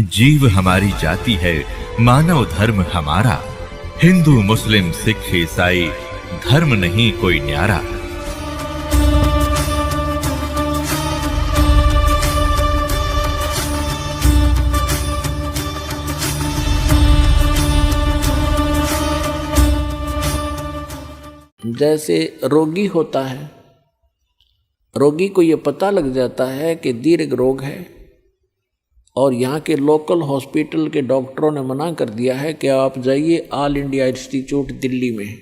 जीव हमारी जाति है, मानव धर्म हमारा। हिंदू मुस्लिम सिख ईसाई धर्म नहीं कोई न्यारा। जैसे रोगी होता है, रोगी को यह पता लग जाता है कि दीर्घ रोग है और यहाँ के लोकल हॉस्पिटल के डॉक्टरों ने मना कर दिया है कि आप जाइए ऑल इंडिया इंस्टीट्यूट दिल्ली में।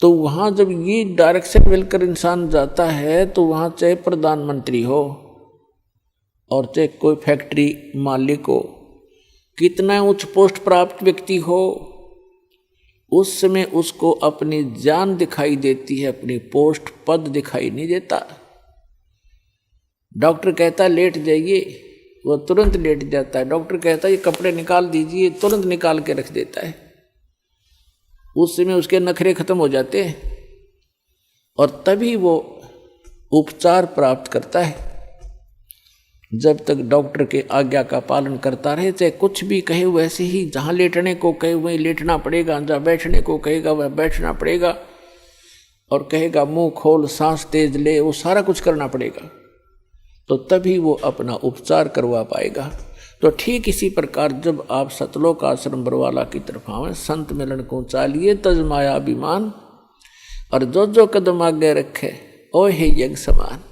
तो वहाँ जब ये डायरेक्शन मिलकर इंसान जाता है तो वहाँ चाहे प्रधानमंत्री हो और चाहे कोई फैक्ट्री मालिक हो, कितना उच्च पोस्ट प्राप्त व्यक्ति हो, उस समय उसको अपनी जान दिखाई देती है, अपनी पोस्ट पद दिखाई नहीं देता। डॉक्टर कहता है लेट जाइए, वो तुरंत लेट जाता है। डॉक्टर कहता है ये कपड़े निकाल दीजिए, तुरंत निकाल के रख देता है। उस समय उसके नखरे खत्म हो जाते हैं और तभी वो उपचार प्राप्त करता है। जब तक डॉक्टर के आज्ञा का पालन करता रहे, चाहे कुछ भी कहे वैसे ही, जहाँ लेटने को कहे वहीं लेटना पड़ेगा, जहाँ बैठने को कहेगा वह बैठना पड़ेगा, और कहेगा मुंह खोल सांस तेज ले, वो सारा कुछ करना पड़ेगा। तो तभी वो अपना उपचार करवा पाएगा। तो ठीक इसी प्रकार जब आप सतलोक आश्रम बरवाला की तरफ आवें, संत मिलन को चालिए तज माया अभिमान, और जो जो कदम आगे रखे ओ हे यज्ञ समान,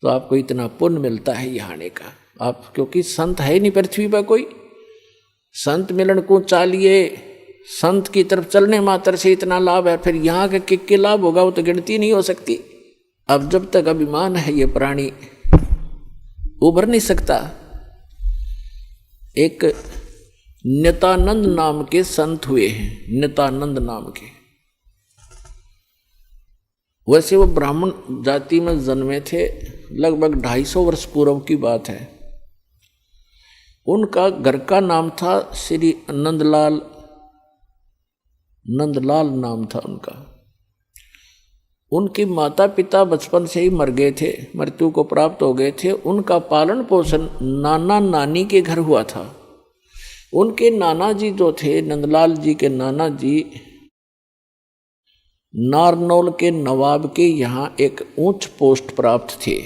तो आपको इतना पुण्य मिलता है यहाँ आने का। आप क्योंकि संत है नहीं पृथ्वी पर कोई, संत मिलन को चालिए, संत की तरफ चलने मात्र से इतना लाभ है, फिर यहाँ के लाभ होगा वो तो गिनती नहीं हो सकती। अब जब तक अभिमान है ये प्राणी उभर नहीं सकता। एक नित्यानंद नाम के संत हुए हैं, नित्यानंद नाम के। वैसे वो ब्राह्मण जाति में जन्मे थे, लगभग 250 वर्ष पूर्व की बात है। उनका घर का नाम था श्री नंदलाल, नंदलाल नाम था उनका। उनके माता पिता बचपन से ही मर गए थे, मृत्यु को प्राप्त हो गए थे। उनका पालन पोषण नाना नानी के घर हुआ था। उनके नाना जी जो थे, नंदलाल जी के नाना जी नारनौल के नवाब के यहाँ एक ऊंच पोस्ट प्राप्त थे।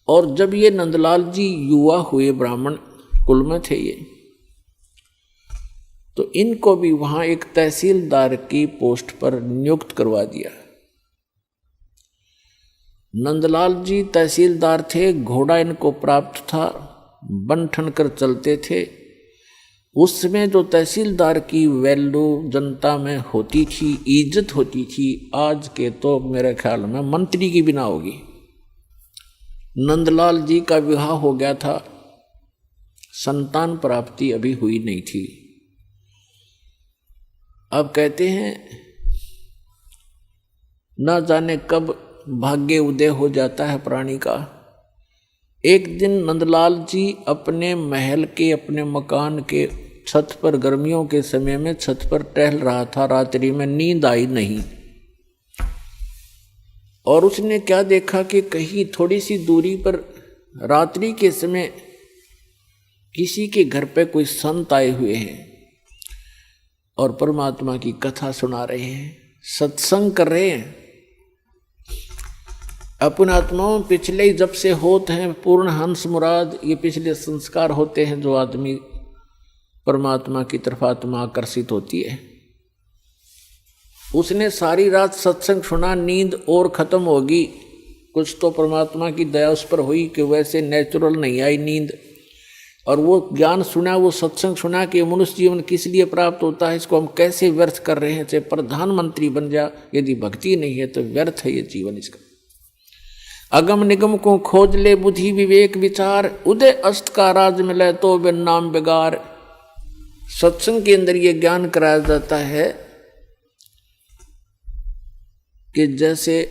और जब ये नंदलाल जी युवा हुए, ब्राह्मण कुल में थे ये, तो इनको भी वहाँ एक तहसीलदार की पोस्ट पर नियुक्त करवा दिया। नंदलाल जी तहसीलदार थे, घोड़ा इनको प्राप्त था, बन ठन कर चलते थे। उस समय जो तहसीलदार की वैल्यू जनता में होती थी, इज्जत होती थी, आज के तो मेरे ख्याल में मंत्री की बिना होगी। नंदलाल जी का विवाह हो गया था, संतान प्राप्ति अभी हुई नहीं थी। अब कहते हैं ना जाने कब भाग्य उदय हो जाता है प्राणी का। एक दिन नंदलाल जी अपने महल के, अपने मकान के छत पर, गर्मियों के समय में छत पर टहल रहा था। रात्रि में नींद आई नहीं, और उसने क्या देखा कि कहीं थोड़ी सी दूरी पर रात्रि के समय किसी के घर पे कोई संत आए हुए हैं और परमात्मा की कथा सुना रहे हैं, सत्संग कर रहे हैं। अपने आत्माओं पिछले ही जब से होते हैं पूर्ण हंस मुराद, ये पिछले संस्कार होते हैं जो आदमी परमात्मा की तरफ आत्मा आकर्षित होती है। उसने सारी रात सत्संग सुना, नींद और खत्म होगी। कुछ तो परमात्मा की दया उस पर हुई कि वैसे नेचुरल नहीं आई नींद, और वो ज्ञान सुना, वो सत्संग सुना कि मनुष्य जीवन किस लिए प्राप्त होता है, इसको हम कैसे व्यर्थ कर रहे हैं। चाहे प्रधानमंत्री बन जा, यदि भक्ति नहीं है तो व्यर्थ है ये जीवन इसका। अगम निगम को खोज ले बुद्धि विवेक विचार, उदय अस्त का राज मिले तो बिन नाम बेगार। सत्संग के अंदर ये ज्ञान कराया जाता है कि जैसे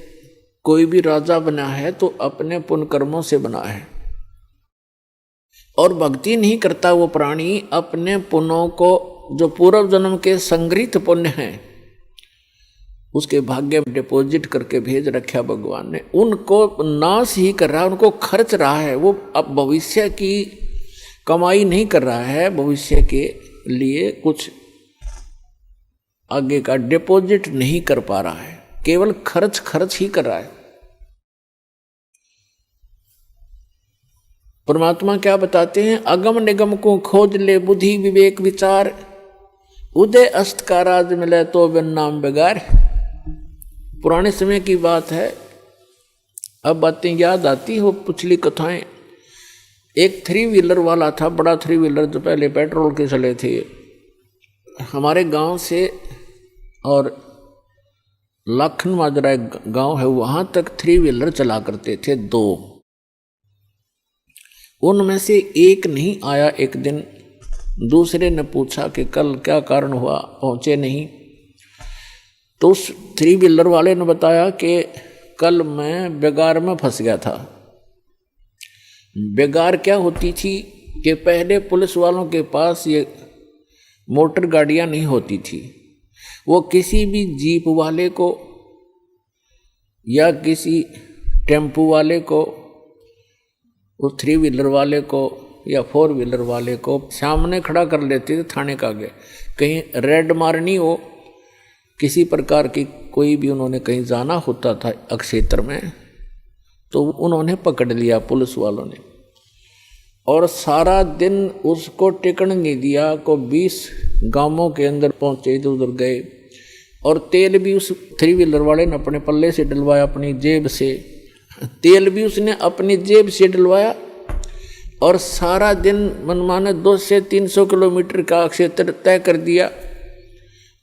कोई भी राजा बना है तो अपने पुण्य कर्मों से बना है, और भक्ति नहीं करता वो प्राणी अपने पुण्यों को, जो पूर्व जन्म के संग्रहित पुण्य हैं, उसके भाग्य में डिपॉजिट करके भेज रखा भगवान ने, उनको नाश ही कर रहा है, उनको खर्च रहा है। वो अब भविष्य की कमाई नहीं कर रहा है, भविष्य के लिए कुछ आगे का डिपॉजिट नहीं कर पा रहा है, केवल खर्च ही कर रहा है। परमात्मा क्या बताते हैं? अगम निगम को खोज ले बुद्धि विवेक विचार, उदय अस्त का राज मिले तो बिन नाम बेगार। पुराने समय की बात है, अब बातें याद आती हो, पिछली कथाएं। एक 3 व्हीलर वाला था, बड़ा 3 व्हीलर जो पहले पेट्रोल के चले थे, हमारे गांव से और लाखन माजरा एक गांव है, वहां तक 3 व्हीलर चला करते थे 2। उनमें से एक नहीं आया। एक दिन दूसरे ने पूछा कि कल क्या कारण हुआ, पहुंचे नहीं। तो उस 3 व्हीलर वाले ने बताया कि कल मैं बेगार में फंस गया था। बेगार क्या होती थी कि पहले पुलिस वालों के पास ये मोटर गाड़ियां नहीं होती थी, वो किसी भी जीप वाले को या किसी टेम्पू वाले को, उस 3 व्हीलर वाले को या 4 व्हीलर वाले को सामने खड़ा कर लेते थे थाने के आगे। कहीं रेड मारनी हो, किसी प्रकार की कोई भी उन्होंने कहीं जाना होता था अक्षेत्र में, तो उन्होंने पकड़ लिया पुलिस वालों ने, और सारा दिन उसको टिकन नहीं दिया। को 20 गांवों के अंदर पहुंचे, इधर उधर गए, और तेल भी उस 3 व्हीलर वाले ने अपने पल्ले से डलवाया, अपनी जेब से। तेल भी उसने अपनी जेब से डलवाया, और सारा दिन मनमाने 200 से 300 किलोमीटर का क्षेत्र तय कर दिया।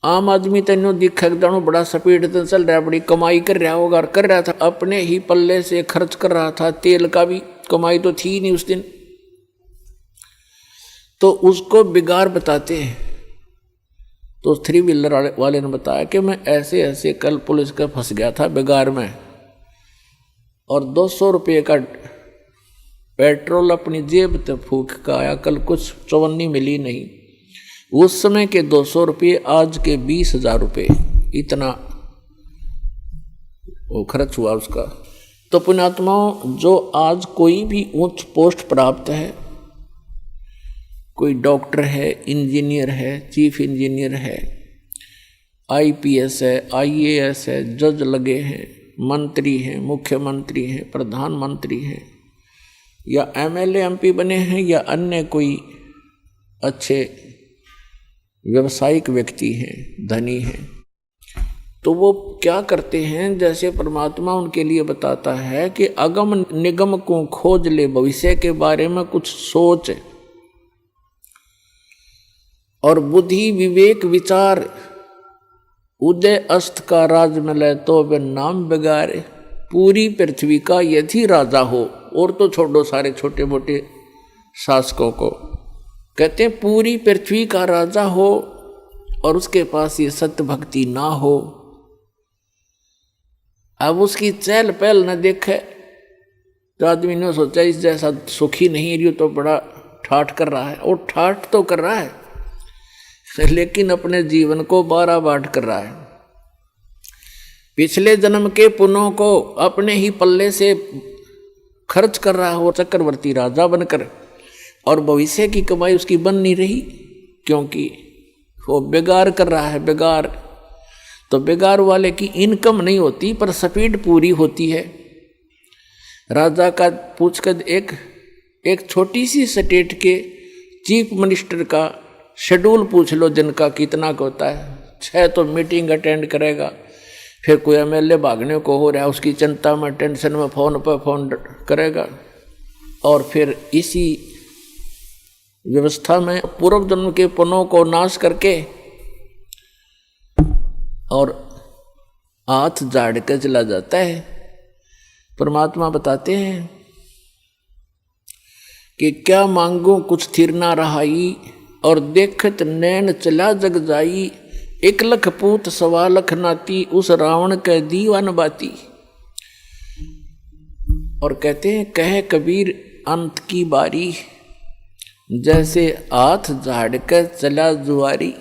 आम आदमी तेनो दिखा जानो बड़ा स्पीड से चल रहा, बड़ी कमाई कर रहा होगा, कर रहा था अपने ही पल्ले से खर्च कर रहा था, तेल का भी कमाई तो थी नहीं उस दिन। तो उसको बिगाड़ बताते हैं। तो 3 व्हीलर वाले ने बताया कि मैं ऐसे ऐसे कल पुलिस का फंस गया था बिगाड़ में, और 200 रुपये का पेट्रोल अपनी जेब तक फूंक का आया, कल कुछ चवन्नी मिली नहीं। उस समय के 200 रुपये आज के 20,000 रुपये, इतना वो खर्च हुआ उसका। तो पुण्यात्माओं, जो आज कोई भी उच्च पोस्ट प्राप्त है, कोई डॉक्टर है, इंजीनियर है, चीफ इंजीनियर है, IPS है, IAS है, जज लगे हैं, मंत्री हैं, मुख्यमंत्री हैं, प्रधानमंत्री हैं, या MLA MP बने हैं, या अन्य कोई अच्छे व्यावसायिक व्यक्ति हैं, धनी हैं, तो वो क्या करते हैं? जैसे परमात्मा उनके लिए बताता है कि अगम निगम को खोज ले, भविष्य के बारे में कुछ सोच, और बुद्धि विवेक विचार, उदय अस्त का राज मिले तो बिन नाम बेगारे। पूरी पृथ्वी का यदि राजा हो, और तो छोड़ो सारे छोटे मोटे शासकों को, कहते हैं पूरी पृथ्वी का राजा हो और उसके पास ये सत्य भक्ति ना हो, अब उसकी चहल पहल न देखे, तो आदमी ने सोचा इस जैसा सुखी नहीं रही, तो बड़ा ठाठ कर रहा है। और ठाठ तो कर रहा है, लेकिन अपने जीवन को 12 बाट कर रहा है। पिछले जन्म के पुण्यों को अपने ही पल्ले से खर्च कर रहा हो चक्रवर्ती राजा बनकर, और भविष्य की कमाई उसकी बन नहीं रही, क्योंकि वो बेगार कर रहा है। बेगार तो बेगार वाले की इनकम नहीं होती, पर स्पीड पूरी होती है। राजा का पूछकर एक छोटी सी स्टेट के चीफ मिनिस्टर का शेड्यूल पूछ लो, जिनका कितना का होता है। 6 तो मीटिंग अटेंड करेगा, फिर कोई MLA भागने को हो रहा है, उसकी चिंता में, टेंशन में फोन पर फोन करेगा, और फिर इसी व्यवस्था में पूर्व जन्म के पुण्यों को नाश करके और हाथ झाड़ कर चला जाता है। परमात्मा बताते हैं कि क्या मांगो कुछ थिर ना रहाई, और देखत नैन चला जग जाई, 1 लख पूत 1.25 लाख नाती, उस रावण के दीवान बाती। और कहते हैं कहे कबीर अंत की बारी, जैसे हाथ झाड़ कर चला जुआरी।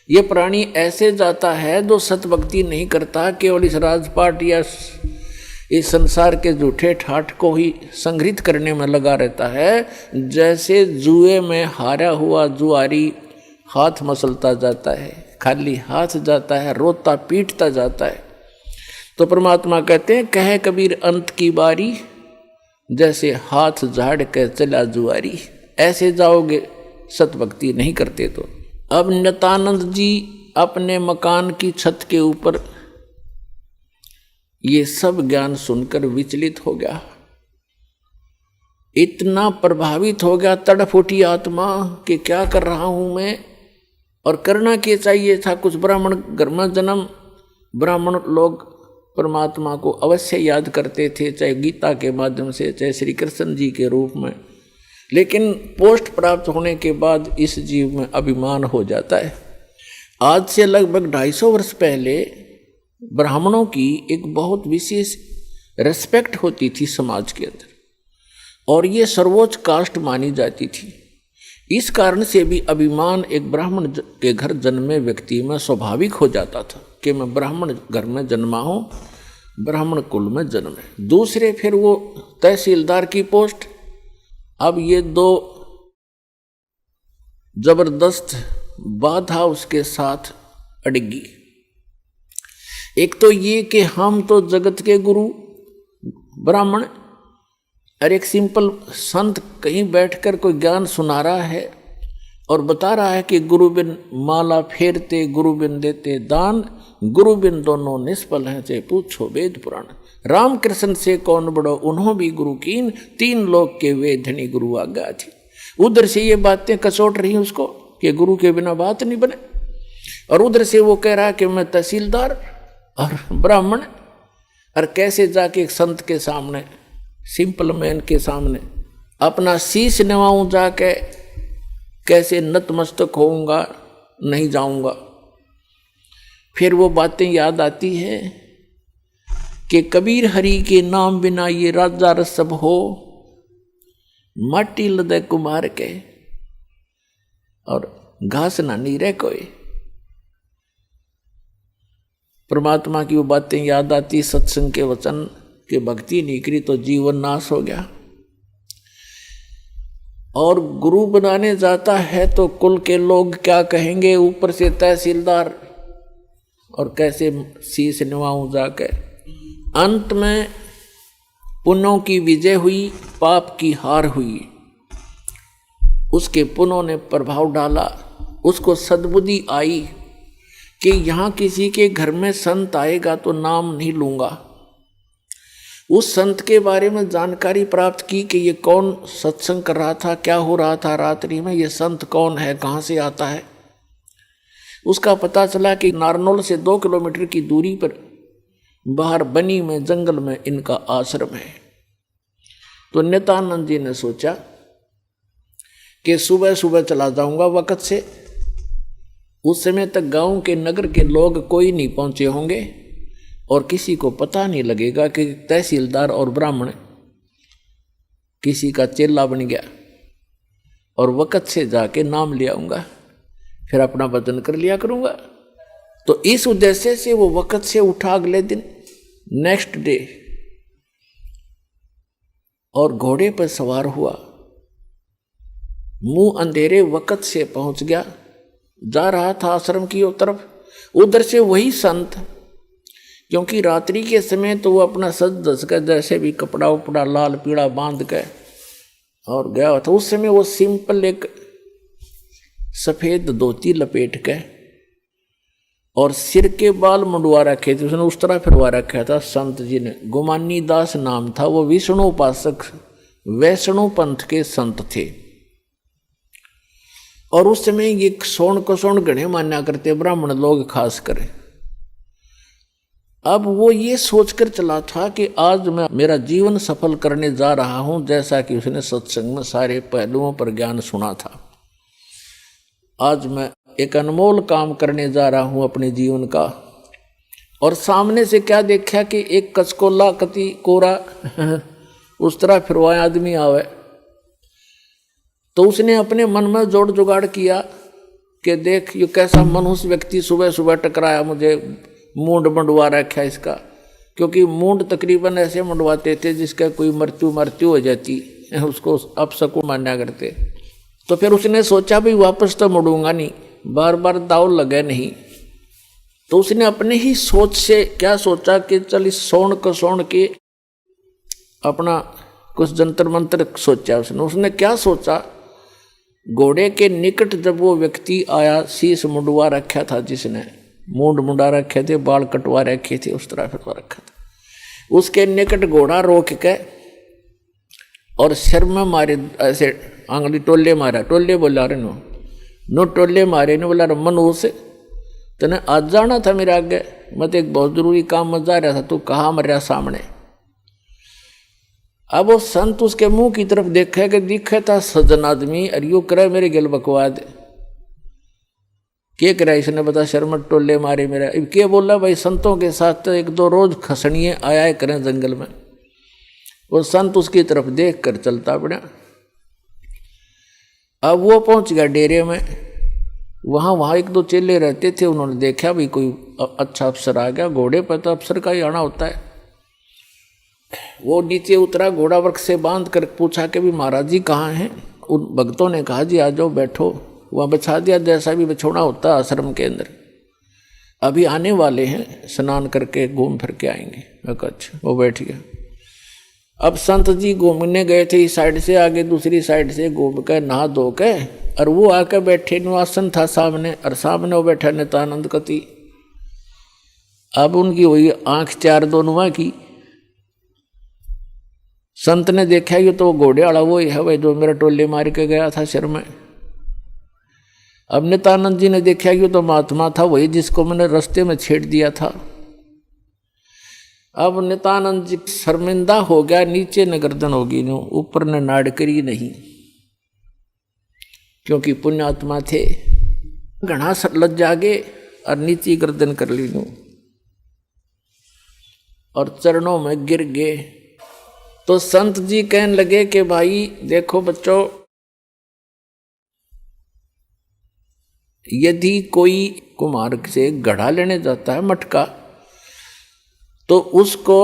ये प्राणी ऐसे जाता है जो सतभक्ति नहीं करता, केवल इस राजपाट या इस संसार के झूठे ठाठ को ही संग्रहित करने में लगा रहता है। जैसे जुए में हारा हुआ जुआरी हाथ मसलता जाता है, खाली हाथ जाता है, रोता पीटता जाता है। तो परमात्मा कहते हैं, कहे कबीर अंत की बारी, जैसे हाथ झाड़ के चला जुआरी। ऐसे जाओगे सतभक्ति नहीं करते तो। अब नित्यानंद जी अपने मकान की छत के ऊपर ये सब ज्ञान सुनकर विचलित हो गया, इतना प्रभावित हो गया, तड़फ उठी आत्मा कि क्या कर रहा हूं मैं, और करना क्या चाहिए था। कुछ ब्राह्मण घर में जन्म, ब्राह्मण लोग परमात्मा को अवश्य याद करते थे, चाहे गीता के माध्यम से, चाहे श्री कृष्ण जी के रूप में। लेकिन पोस्ट प्राप्त होने के बाद इस जीव में अभिमान हो जाता है। आज से लगभग 250 वर्ष पहले ब्राह्मणों की एक बहुत विशेष रेस्पेक्ट होती थी समाज के अंदर, और ये सर्वोच्च कास्ट मानी जाती थी। इस कारण से भी अभिमान एक ब्राह्मण के घर जन्मे व्यक्ति में स्वाभाविक हो जाता था कि मैं ब्राह्मण घर में जन्मा हूँ, ब्राह्मण कुल में जन्म है। दूसरे फिर वो तहसीलदार की पोस्ट। अब ये दो जबरदस्त बाधा उसके साथ अड़गी। एक तो ये कि हम तो जगत के गुरु ब्राह्मण, और एक सिंपल संत कहीं बैठकर कोई ज्ञान सुना रहा है और बता रहा है कि गुरु बिन माला फेरते, गुरु बिन देते दान, गुरु बिन दोनों निष्फल हैं, चाहे पूछो वेद पुराण। राम कृष्ण से कौन बड़ो, उन्हों भी गुरु कीन, 3 लोक के वे धनी गुरु आज्ञा थी। उधर से ये बातें कसोट रही उसको कि गुरु के बिना बात नहीं बने, और उधर से वो कह रहा कि मैं तहसीलदार और ब्राह्मण, और कैसे जाके एक संत के सामने, सिंपल मैन के सामने अपना शीश नवाऊं, जाके कैसे नतमस्तक होऊंगा, नहीं जाऊंगा। फिर वो बातें याद आती है कि कबीर हरि के नाम बिना ये राजा रसब हो, माटी लदे कुमार के, और घास ना नीरे कोई। परमात्मा की वो बातें याद आती, सत्संग के वचन के भक्ति नहीं करी तो जीवन नाश हो गया। और गुरु बनाने जाता है तो कुल के लोग क्या कहेंगे, ऊपर से तहसीलदार, और कैसे शीश निभाऊं जाके। अंत में पुण्यों की विजय हुई, पाप की हार हुई। उसके पुण्यों ने प्रभाव डाला, उसको सद्बुद्धि आई कि यहाँ किसी के घर में संत आएगा तो नाम नहीं लूँगा। उस संत के बारे में जानकारी प्राप्त की कि ये कौन सत्संग कर रहा था, क्या हो रहा था रात्रि में, ये संत कौन है, कहाँ से आता है। उसका पता चला कि नारनौल से 2 किलोमीटर की दूरी पर बाहर बनी में जंगल में इनका आश्रम है। तो नित्यानंद जी ने सोचा कि सुबह सुबह चला जाऊंगा वक़्त से, उस समय तक गांव के नगर के लोग कोई नहीं पहुंचे होंगे और किसी को पता नहीं लगेगा कि तहसीलदार और ब्राह्मण किसी का चेला बन गया, और वक़्त से जाके नाम ले आऊँगा, फिर अपना वजन कर लिया करूँगा। तो इस उद्देश्य से वो वक़्त से उठा अगले दिन, नेक्स्ट डे, और घोड़े पर सवार हुआ, मुंह अंधेरे वक़्त से पहुंच गया, जा रहा था आश्रम की तरफ। उधर से वही संत, क्योंकि रात्रि के समय तो वो अपना सज धज कर जैसे भी कपड़ा उपड़ा लाल पीला बांध के और गया था। उस समय वो सिंपल एक सफ़ेद धोती लपेट के और सिर के बाल मुंडवा रखे थे, उसने उस तरह फिरवा रखा था संत जी ने। गुमानी दास नाम था, वो विष्णु उपासक वैष्णव पंथ के संत थे। और उस समय ये सोन को सोन गणे मान्या करते ब्राह्मण लोग खास कर। अब वो ये सोचकर चला था कि आज मैं मेरा जीवन सफल करने जा रहा हूं, जैसा कि उसने सत्संग में सारे पहलुओं पर ज्ञान सुना था। आज मैं एक अनमोल काम करने जा रहा हूं अपने जीवन का। और सामने से क्या देखा कि एक कचकोला कति कोरा उस तरह फिरवाया आदमी आवे। तो उसने अपने मन में जोड़ जुगाड़ किया कि देख ये कैसा मनुष्य व्यक्ति सुबह सुबह टकराया, मुझे मूंड मंडवा रखा इसका, क्योंकि मूंड तकरीबन ऐसे मंडवाते थे जिसका कोई मृत्यु हो जाती, उसको अपशकुन माना करते। तो फिर उसने सोचा भी वापस तो मुड़ूंगा नहीं, बार बार दाव लगे नहीं, तो उसने अपने ही सोच से क्या सोचा कि चल इस सोन के अपना कुछ जंतर मंत्र सोचा। उसने क्या सोचा, घोड़े के निकट जब वो व्यक्ति आया, शीश मुंडवा रखा था, जिसने मूंड मुंडा रखे थे, बाल कटवा रखे थे, उस तरह फिरवा रखा था, उसके निकट घोड़ा रोक के और सिर में मारे, ऐसे आंगली टोले मारा, टोले बोला रे नो टोले मारे ने बोला मनु से तने आज जाना था मेरे आगे, मैं तो एक बहुत जरूरी काम में जा रहा था, तू कहाँ मर रहा सामने। अब वो संत उसके मुंह की तरफ देखा कि दिखे था सज्जन आदमी, और यू करे मेरे गिल बकवाद के करा, इसने बता शर्म टोले मारे मेरा। अब क्या बोला भाई, संतों के साथ एक दो रोज खसनिए आया करें जंगल में। वो संत उसकी तरफ देख कर चलता पड़ा। अब वो पहुंच गया डेरे में, वहाँ एक दो चेले रहते थे, उन्होंने देखा भी कोई अच्छा अफसर आ गया, घोड़े पर तो अफसर का ही आना होता है। वो नीचे उतरा, घोड़ा वृक्ष से बांध कर पूछा कि भी महाराज जी कहाँ हैं। उन भक्तों ने कहा जी आ जाओ बैठो, वहाँ बिछा दिया जैसा भी बिछोना होता है आश्रम के अंदर, अभी आने वाले हैं, स्नान करके घूम फिर के आएंगे। अच्छा, वो बैठ गया। अब संत जी घूमने गए थे, इस साइड से आगे दूसरी साइड से घूम कर नहा धो के, और वो आकर बैठे, निवासन था सामने, और सामने वो बैठा नित्यानंद कति। अब उनकी हुई आंख चार दोनों की। संत ने देखा ये तो घोड़े वाला वो ही है भाई जो मेरा टोले मार के गया था सिर में। अब नित्यानंद जी ने देखा ये तो महात्मा था वही जिसको मैंने रास्ते में छेड़ दिया था। अब नित्यानंद जी शर्मिंदा हो गया, नीचे न गर्दन होगी नो, ऊपर न नाड़ करी नहीं, क्योंकि पुण्यात्मा थे। घना लज्जा गे और नीचे गर्दन कर ली नो, और चरणों में गिर गए। तो संत जी कहने लगे कि भाई देखो बच्चों, यदि कोई कुम्हार से गढ़ा लेने जाता है मटका, तो उसको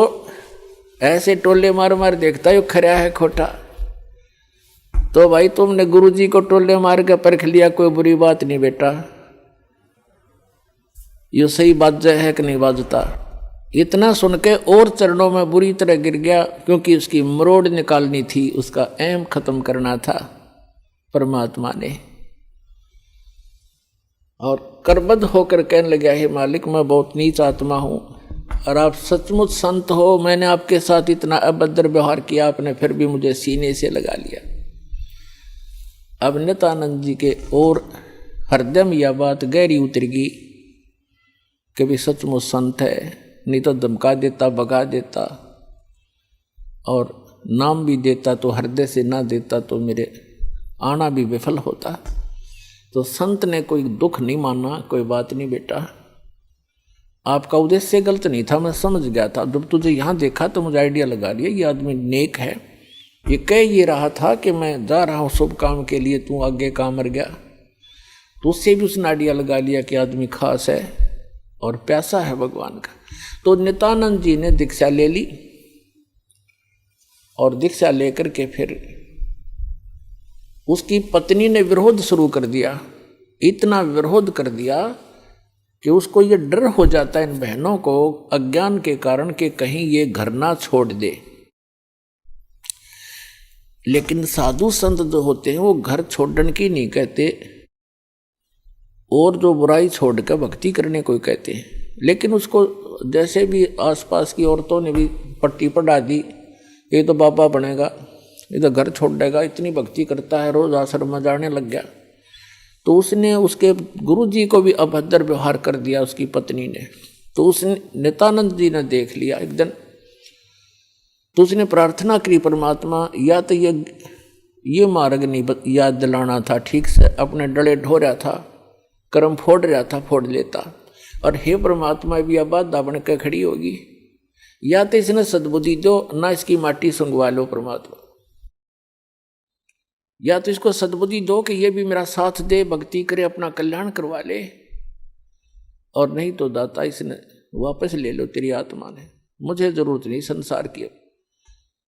ऐसे टोले मार मार देखता है खरा है खोटा। तो भाई तुमने गुरुजी को टोले मार के परख लिया, कोई बुरी बात नहीं बेटा, ये सही बात है कि नहीं बाजता। इतना सुन के और चरणों में बुरी तरह गिर गया, क्योंकि उसकी मरोड़ निकालनी थी, उसका ऐम खत्म करना था परमात्मा ने। और करबद्ध होकर कहने लगा, हे मालिक मैं बहुत नीच आत्मा हूं, और आप सचमुच संत हो, मैंने आपके साथ इतना अभद्र व्यवहार किया, आपने फिर भी मुझे सीने से लगा लिया। अब नित्यानंद जी के और हृदय में यह बात गहरी उतरेगी कि भी सचमुच संत है, नहीं तो धमका देता, भगा देता, और नाम भी देता तो हृदय से ना देता तो मेरे आना भी विफल होता। तो संत ने कोई दुख नहीं माना, कोई बात नहीं बेटा, आपका उद्देश्य गलत नहीं था, मैं समझ गया था। जब तुझे यहाँ देखा तो मुझे आइडिया लगा लिया ये आदमी नेक है। ये कह ये रहा था कि मैं जा रहा हूँ शुभ काम के लिए, तू आगे काम मर गया, तो उससे भी उसने आइडिया लगा लिया कि आदमी खास है और प्यासा है भगवान का। तो नित्यानंद जी ने दीक्षा ले ली, और दीक्षा लेकर के फिर उसकी पत्नी ने विरोध शुरू कर दिया। इतना विरोध कर दिया कि उसको ये डर हो जाता है इन बहनों को अज्ञान के कारण कि कहीं ये घर ना छोड़ दे। लेकिन साधु संत जो होते हैं वो घर छोड़ने की नहीं कहते, और जो बुराई छोड़ कर भक्ति करने को कहते हैं। लेकिन उसको जैसे भी आसपास की औरतों ने भी पट्टी पढ़ा दी, ये तो बाबा बनेगा, ये तो घर छोड़ देगा, इतनी भक्ति करता है, रोज आश्रम में जाने लग गया। तो उसने उसके गुरुजी को भी अभद्र व्यवहार कर दिया उसकी पत्नी ने। तो उसने नित्यानंद जी ने देख लिया एक दिन, तो उसने प्रार्थना करी, परमात्मा या तो ये मार्ग नहीं याद दिलाना था ठीक से, अपने डले ढो रहा था, कर्म फोड़ रहा था, फोड़ लेता, और हे परमात्मा भी अब बाधा बन के खड़ी होगी, या तो इसने सद्बुद्धि दो, ना इसकी माटी सुंगवा लो परमात्मा। या तो इसको सद्बुद्धि दो कि ये भी मेरा साथ दे, भक्ति करे, अपना कल्याण करवा ले, और नहीं तो दाता इसने वापस ले लो, तेरी आत्मा ने, मुझे जरूरत नहीं संसार की।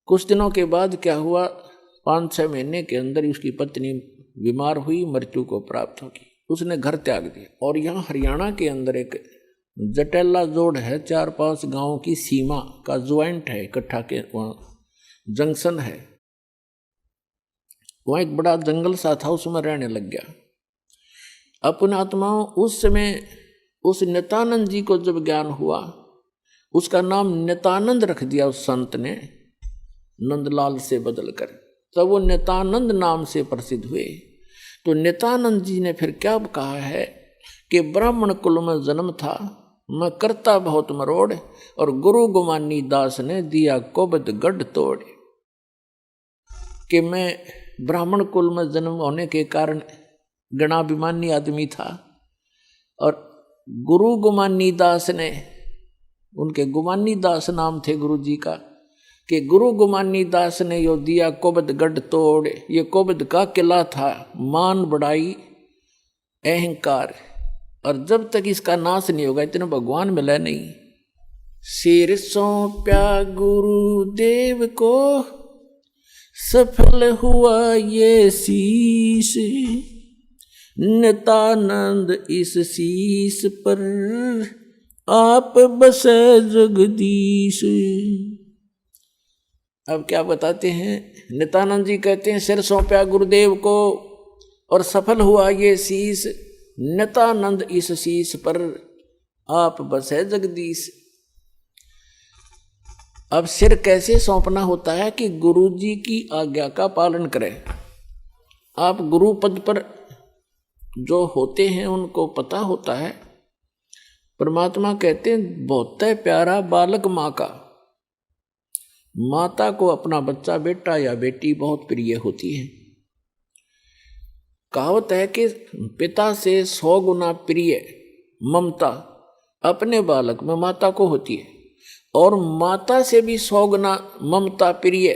कुछ दिनों के बाद क्या हुआ, 5-6 महीने के अंदर उसकी पत्नी बीमार हुई, मृत्यु को प्राप्त होगी, उसने घर त्याग दिया। और यहाँ हरियाणा के अंदर एक जटेला जोड़ है, 4-5 गांवों की सीमा का ज्वाइंट है, इकट्ठा के वहाँ जंक्शन है, वहाँ एक बड़ा जंगल सा था, उसमें रहने लग गया। अपने आत्माओं उस समय उस नित्यानंद जी को जब ज्ञान हुआ, उसका नाम नित्यानंद रख दिया उस संत ने, नंदलाल से बदलकर, तब वो नित्यानंद नाम से प्रसिद्ध हुए। तो नित्यानंद जी ने फिर क्या कहा है कि ब्राह्मण कुल में जन्म था, मैं करता बहुत मरोड़, और गुरु गुमानी दास ने दिया कोबद गढ़ तोड़। कि मैं ब्राह्मण कुल में जन्म होने के कारण गणाभिमानी आदमी था, और गुरु गुमानी दास ने, उनके गुमानी दास नाम थे गुरु जी का, कि गुरु गुमानी दास ने यो दिया कोबद गढ़ तोड़। ये कोबद का किला था, मान बढ़ाई अहंकार, और जब तक इसका नाश नहीं होगा इतने भगवान मिला नहीं। सिर सौंप्या गुरुदेव को, सफल हुआ ये शीश, नित्यानंद इस शीश पर आप बसे जगदीश। अब क्या बताते हैं, नित्यानंद जी कहते हैं सिर सौंप्या गुरुदेव को और सफल हुआ ये शीश, नित्यानंद इस शीश पर आप बसे जगदीश। अब सिर कैसे सौंपना होता है कि गुरु जी की आज्ञा का पालन करें। आप गुरु पद पर जो होते हैं उनको पता होता है, परमात्मा कहते हैं बहुत प्यारा बालक माँ का। माता को अपना बच्चा बेटा या बेटी बहुत प्रिय होती है। कहावत है कि पिता से 100 गुना प्रिय ममता अपने बालक में माता को होती है, और माता से भी 100 गुना ममता प्रिय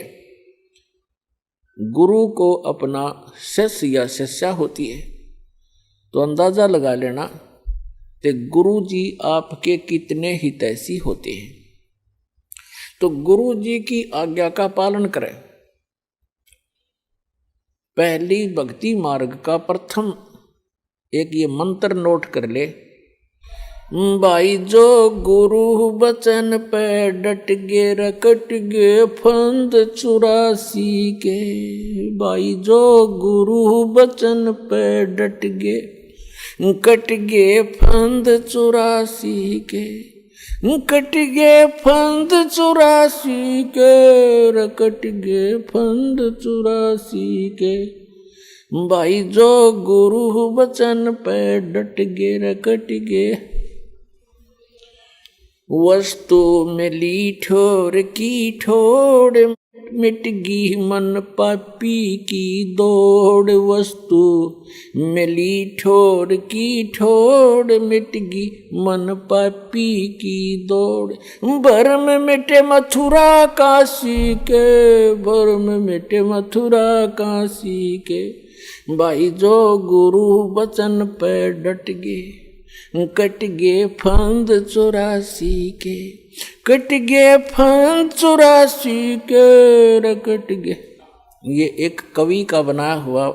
गुरु को अपना शिष्य या शिष्या होती है। तो अंदाजा लगा लेना कि गुरु जी आपके कितने हितैषी होते हैं। तो गुरु जी की आज्ञा का पालन करें। पहली भक्ति मार्ग का प्रथम एक ये मंत्र नोट कर ले, भाई जो गुरु बचन पे डट गे रकट गे फंद 84 के। भाई जो गुरु बचन पे डट गे कट गे फंद 84 के, कट गे फंद 84 के, रकट गे फंद 84 के। भाई जो गुरु बचन पे डट गे रकट गे, वस्तु मिली ठोर की ठोड़, मिट गई मन पापी की दौड़। वस्तु मिली ठोर की ठोड़, मिट गई मन पापी की दौड़। भरम मिटे मथुरा काशी के, भरम मिटे मथुरा काशी के। भाई जो गुरु बचन पे डट गे, कट गे फंद 84 के, कट गे फंद 84 के, रकट गे। ये एक कवि का बनाया हुआ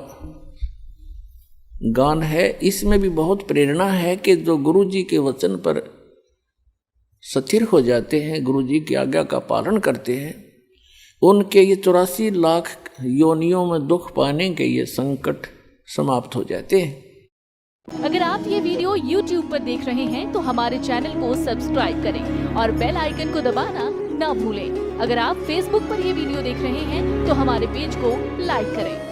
गान है। इसमें भी बहुत प्रेरणा है कि जो गुरु जी के वचन पर स्थिर हो जाते हैं, गुरु जी की आज्ञा का पालन करते हैं, उनके ये 84 लाख योनियों में दुख पाने के ये संकट समाप्त हो जाते हैं। अगर आप ये वीडियो YouTube पर देख रहे हैं तो हमारे चैनल को सब्सक्राइब करें और बेल आइकन को दबाना ना भूलें। अगर आप Facebook पर ये वीडियो देख रहे हैं तो हमारे पेज को लाइक करें।